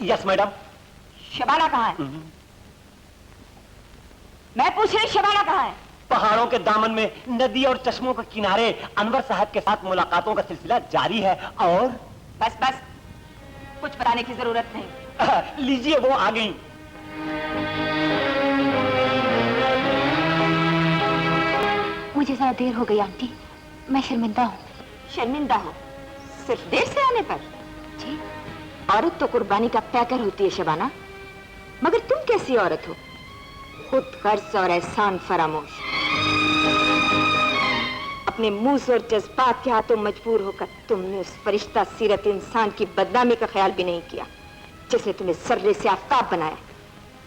Yes madam. Shabana कहाँ है? मैं पूछ रही शबाना कहाँ है? पहाड़ों के दामन में नदी और चश्मों के किनारे अनवर साहब के साथ मुलाकातों का सिलसिला जारी है। और बस बस, कुछ बताने की जरूरत नहीं। लीजिए वो आ गई। मुझे ज्यादा देर हो गई आंटी, मैं शर्मिंदा हूँ। शर्मिंदा हो? सिर्फ देर से आने पर? जी? औरत तो कुर्बानी का पैकर होती है शबाना, मगर तुम कैसी औरत हो? खुद गर्ज और एहसान फरामोश, अपने मुंह और जज्बात के हाथों मजबूर होकर तुमने उस फरिश्ता सीरत इंसान की बदनामी का ख्याल भी नहीं किया जिसने तुम्हें सर्रे से आफताब बनाया,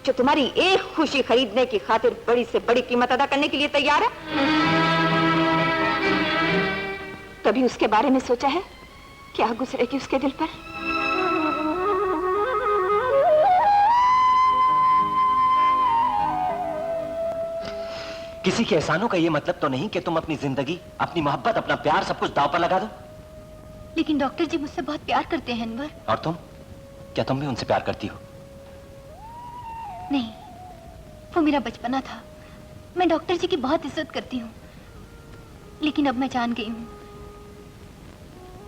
जो तुम्हारी एक खुशी खरीदने की खातिर बड़ी से बड़ी कीमत अदा करने के लिए तैयार है। कभी उसके बारे में सोचा है क्या गुजरेगी उसके दिल पर? किसी के एहसानों का ये मतलब तो नहीं कि तुम अपनी जिंदगी, अपनी मोहब्बत, अपना प्यार सब कुछ दांव पर लगा दो। लेकिन डॉक्टर जी मुझसे बहुत प्यार करते हैं अनवर। और तुम, क्या तुम भी उनसे प्यार करती हो? नहीं, वो मेरा बचपना था। मैं डॉक्टर जी की बहुत इज्जत करती हूँ, लेकिन अब मैं जान गई हूँ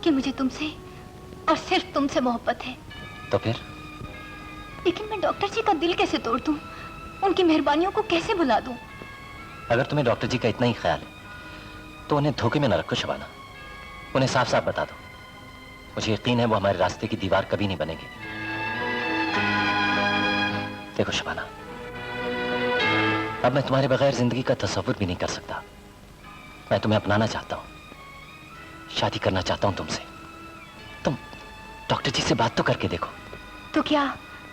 कि मुझे तुमसे और सिर्फ तुमसे मोहब्बत है। तो फिर? लेकिन मैं डॉक्टर जी का दिल कैसे तोड़ दूं? उनकी मेहरबानियों को कैसे भुला दूं? अगर तुम्हें डॉक्टर जी का इतना ही ख्याल है तो उन्हें धोखे में न रखो शबाना। उन्हें साफ साफ बता दो। मुझे यकीन है वो हमारे रास्ते की दीवार कभी नहीं बनेगी। देखो शबाना, अब मैं तुम्हारे बगैर जिंदगी का तस्वुर भी नहीं कर सकता। मैं तुम्हें अपनाना चाहता हूं, शादी करना चाहता हूं तुमसे। तुम डॉक्टर जी से बात तो करके देखो। तो क्या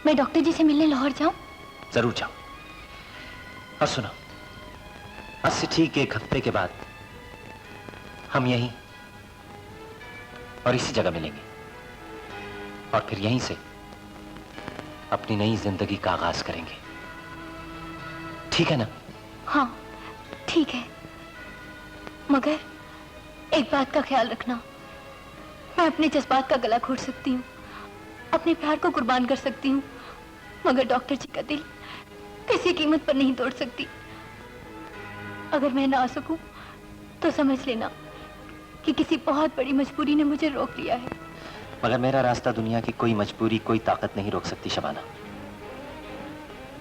मैं डॉक्टर जी से मिलने लाहौर जाऊं? जरूर जाओ। और सुनो, आज से ठीक 1 हफ्ते के बाद हम यहीं और इसी जगह मिलेंगे और फिर यहीं से अपनी नई जिंदगी का आगाज करेंगे। ठीक है ना? हाँ ठीक है, मगर एक बात का ख्याल रखना, मैं अपने जज्बात का गला घोट सकती हूँ, अपने प्यार को कुर्बान कर सकती हूँ, मगर डॉक्टर जी का दिल किसी कीमत पर नहीं तोड़ सकती। अगर मैं ना आ सकूं तो समझ लेना कि किसी बहुत बड़ी मजबूरी ने मुझे रोक लिया है। मगर मेरा रास्ता दुनिया की कोई मजबूरी, कोई ताकत नहीं रोक सकती शबाना।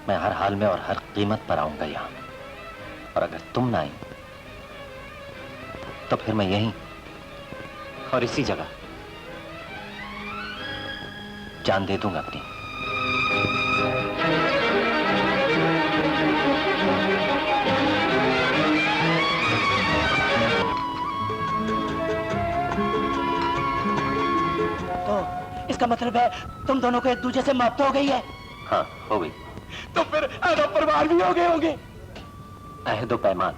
मैं हर हाल में और हर कीमत पर आऊंगा यहां, और अगर तुम ना आई तो फिर मैं यहीं और इसी जगह जान दे दूंगा अपनी। इसका मतलब है तुम दोनों को एक दूसरे से मोहब्बत हो गई है? हाँ, हो गई। तो फिर अहद परवान भी हो गए होंगे? अहद पैमान,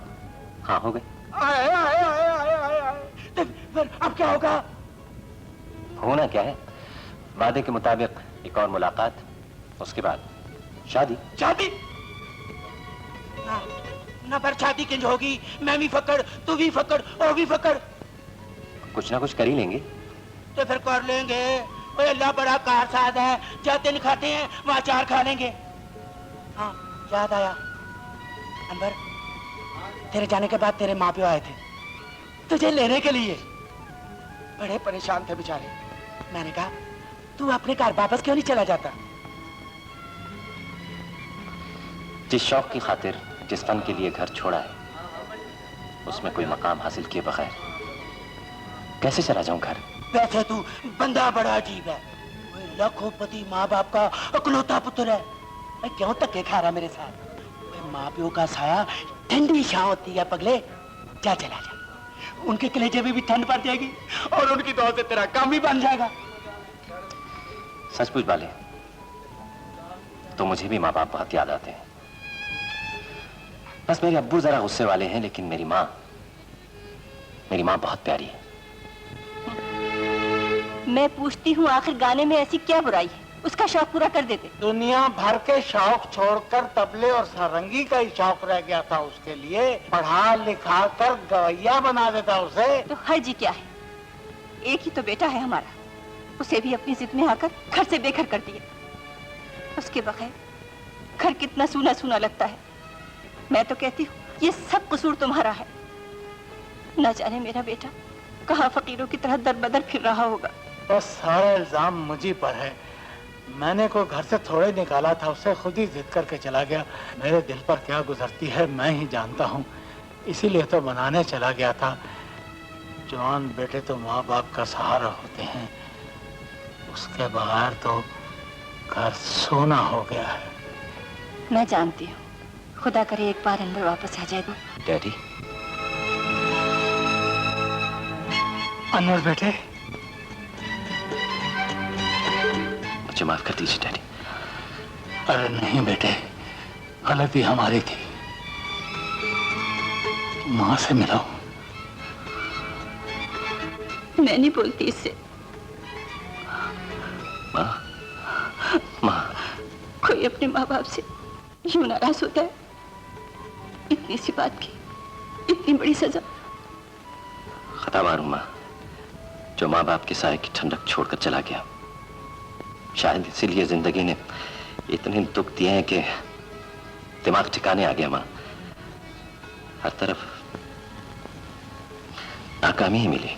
हाँ हो गए। आए आए आए आए आए आए। तो फिर अब क्या होगा? होना क्या है, वादे के मुताबिक एक और मुलाकात, उसके बाद शादी। शादी ना पर शादी किंज होगी? मैं भी फकड़, तू भी फकड़, और भी फकड़। कुछ ना कुछ कर ही लेंगे। तो फिर कर लेंगे। अल्लाह बड़ा कारसाज है, जहाँ दिन खाते हैं वहाँ 4 खा लेंगे। हाँ याद आया अनवर, तेरे जाने के बाद तेरे माँ प्यो आए थे तुझे लेने के लिए। बड़े परेशान थे बेचारे। मैंने कहा तू अपने घर वापस क्यों नहीं चला जाता? जिस शौक की खातिर, जिस फन के लिए घर छोड़ा है, उसमें कोई मकाम हासिल किए बगैर कैसे चला जाऊं घर? वैसे तू बंदा बड़ा अजीब है। लाखोंपति माँ बाप का अकलौता पुत्र है। मैं क्यों धक्के खा रहा मेरे साथ? माँ प्यो का साया ठंडी छां होती है पगले। जा चला जा, उनके कलेजे में भी ठंड पड़ जाएगी और उनकी दुआ से तेरा काम भी बन जाएगा। सचमुच वाले तो मुझे भी माँ बाप बहुत याद आते हैं। बस मेरे अब्बू जरा गुस्से वाले हैं, लेकिन मेरी माँ बहुत प्यारी है। मैं पूछती हूँ आखिर गाने में ऐसी क्या बुराई है? उसका शौक पूरा कर देते। दुनिया भर के शौक छोड़कर तबले और सारंगी का ही शौक रह गया था उसके लिए। पढ़ा लिखा कर गवैया बना देता उसे। तो हर्ज क्या है? एक ही तो बेटा है हमारा, उसे भी अपनी जिद में आकर घर से बेघर कर दिया। उसके बगैर घर कितना सूना सूना लगता है। मैं तो कहती हूँ ये सब कसूर तुम्हारा है। न जाने मेरा बेटा कहाँ फकीरों की तरह दर बदर फिर रहा होगा। बस सारा इल्जाम मुझी पर है। मैंने को घर से थोड़े निकाला था, उसे खुद ही जिद करके चला गया। मेरे दिल पर क्या गुजरती है मैं ही जानता हूँ, इसीलिए तो बनाने चला गया था। जवान बेटे तो माँ बाप का सहारा होते हैं, उसके बगैर तो घर सोना हो गया है। मैं जानती हूँ, खुदा करे एक बार अंदर वापस आ जाए तो। डैडी, अनवर बेटे, मुझे माफ कर दीजिए डैडी। अरे नहीं बेटे, गलती हमारी थी। माँ से मिलो। मैं नहीं बोलती इससे। माँ, माँ, कोई अपने माँ बाप से यूं नाराज होता है? इतनी सी बात की इतनी बड़ी सजा। खतावार हूं माँ, जो माँ बाप के साए की ठंडक छोड़कर चला गया। शायद इसीलिए जिंदगी ने इतने दुख दिए हैं कि दिमाग ठिकाने आ गया माँ। हर तरफ नाकामी ही मिली।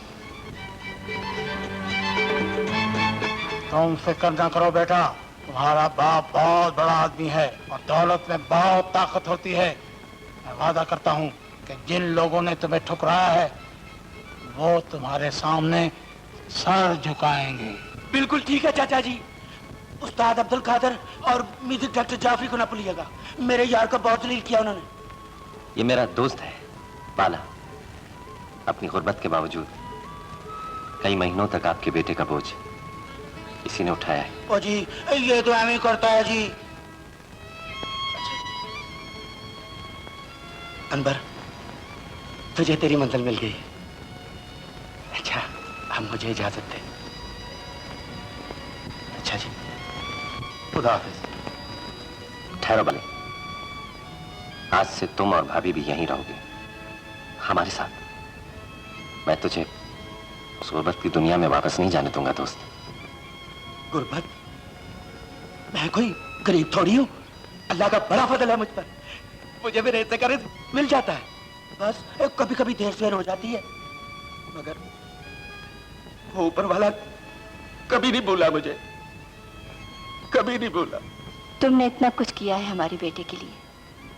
तुम फिक्र ना करो बेटा, तुम्हारा बाप बहुत बड़ा आदमी है और दौलत में बहुत ताकत होती है। मैं वादा करता हूँ कि जिन लोगों ने तुम्हें ठुकराया है वो तुम्हारे सामने सर झुकाएंगे। बिल्कुल ठीक है चाचा जी। उस्ताद अब्दुल कादर और म्यूजिक डायरेक्टर जाफरी को ना भूलिएगा, मेरे यार को बहुत जलील किया उन्होंने। ये मेरा दोस्त है बाला। अपनी गुर्बत के बावजूद कई महीनों तक आपके बेटे का बोझ इसी ने उठाया है। ओ जी, ये तो एम ही करता है जी। अनवर, तुझे तेरी मंजिल मिल गई। अच्छा, अब मुझे इजाजत दे। अच्छा जी, खुदा हाफिज। ठहरो बने, आज से तुम और भाभी भी यहीं रहोगे हमारे साथ। मैं तुझे उस गुर्बत की दुनिया में वापस नहीं जाने दूंगा दोस्त। गुर्बत? मैं कोई गरीब थोड़ी हूँ। अल्लाह का बड़ा फजल है मुझ पर, मुझे भी रेत का रिज़्क़ मिल जाता है। बस कभी कभी देर सवेर हो जाती है, मगर वो ऊपर वाला कभी नहीं भूला मुझे, कभी नहीं भूला। तुमने इतना कुछ किया है हमारे बेटे के लिए,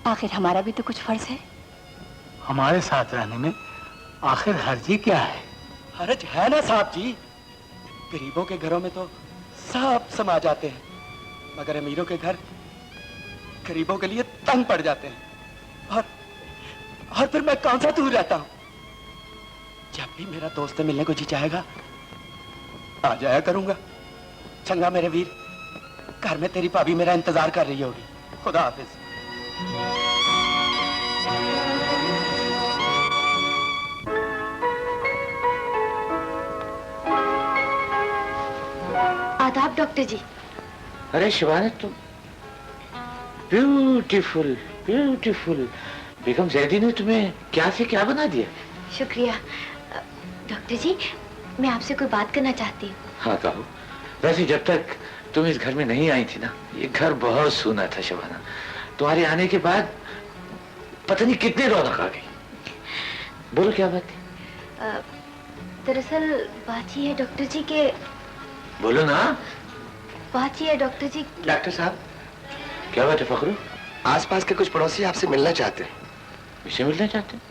आखिर हमारा भी तो कुछ फर्ज है। हमारे साथ रहने में आखिर हर्जी क्या है? हर्ज है ना साहब जी। गरीबों के घरों में तो सब समा जाते हैं, मगर अमीरों के घर गरीबों के लिए तंग पड़ जाते हैं। और फिर मैं कौन सा दूर रहता हूं। जब भी मेरा दोस्त मिलने को जी चाहेगा आ जाया करूंगा। चंगा मेरे वीर, घर में तेरी भाभी मेरा इंतजार कर रही होगी। खुदा हाफिज। आदाब डॉक्टर जी। अरे शिवानी, तुम ब्यूटीफुल ब्यूटीफुल। बेगम जैदी ने तुम्हें क्या से क्या बना दिया? शुक्रिया डॉक्टर जी, मैं आपसे कोई बात करना चाहती हूँ। हाँ कहो। वैसे जब तक तुम इस घर में नहीं आई थी ना, ये घर बहुत सूना था शबाना। तुम्हारे आने के बाद पता नहीं कितनी रौनक आ गई। बोलो क्या बात थी? दरअसल बात ये है डॉक्टर जी के। बोलो ना। बात ये है डॉक्टर जी। डॉक्टर साहब, क्या बात है फखरू? आसपास के कुछ पड़ोसी आपसे मिलना चाहते हैं। इसे मिलना चाहते हैं?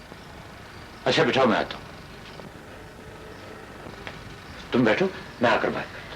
अच्छा बिठाओ, मैं आता हूँ। तुम बैठो, मैं आकर बात करूँ।